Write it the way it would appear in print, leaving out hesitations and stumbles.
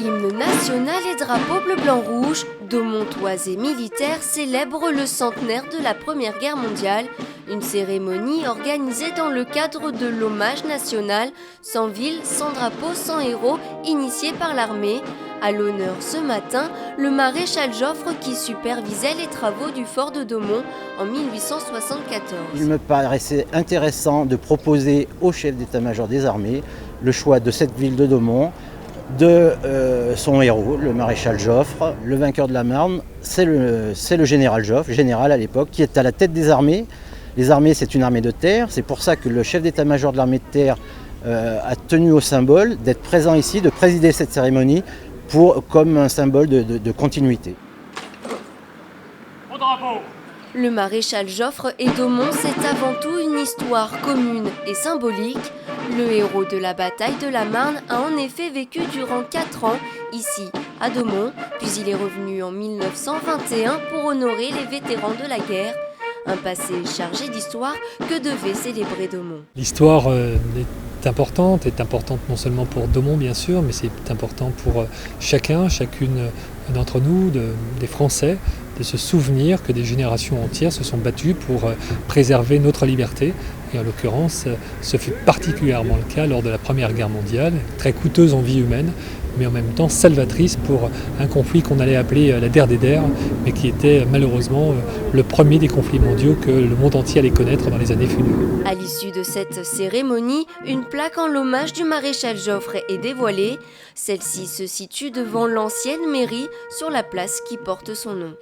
Hymne national et drapeau bleu-blanc-rouge, Daumontois et militaires célèbrent le centenaire de la Première Guerre mondiale. Une cérémonie organisée dans le cadre de l'hommage national sans ville, sans drapeau, sans héros, initié par l'armée. À l'honneur ce matin, le maréchal Joffre qui supervisait les travaux du fort de Daumont en 1874. Il me paraissait intéressant de proposer au chef d'état-major des armées le choix de cette ville de Daumont, de son héros, le maréchal Joffre. Le vainqueur de la Marne, c'est le général Joffre, général à l'époque, qui est à la tête des armées. Les armées, c'est une armée de terre, c'est pour ça que le chef d'état-major de l'armée de terre a tenu au symbole d'être présent ici, de présider cette cérémonie comme un symbole de continuité. Au drapeau. Le maréchal Joffre et Daumont, c'est avant tout une histoire commune et symbolique. Le héros de la bataille de la Marne a en effet vécu durant 4 ans ici, à Daumont, puis il est revenu en 1921 pour honorer les vétérans de la guerre. Un passé chargé d'histoire que devait célébrer Daumont. L'histoire est importante non seulement pour Daumont bien sûr, mais c'est important pour chacune d'entre nous, des Français, de se souvenir que des générations entières se sont battues pour préserver notre liberté. Et en l'occurrence, ce fut particulièrement le cas lors de la Première Guerre mondiale, très coûteuse en vie humaine, mais en même temps salvatrice pour un conflit qu'on allait appeler la Der des Der, mais qui était malheureusement le premier des conflits mondiaux que le monde entier allait connaître dans les années futures. À l'issue de cette cérémonie, une plaque en l'hommage du maréchal Joffre est dévoilée. Celle-ci se situe devant l'ancienne mairie sur la place qui porte son nom.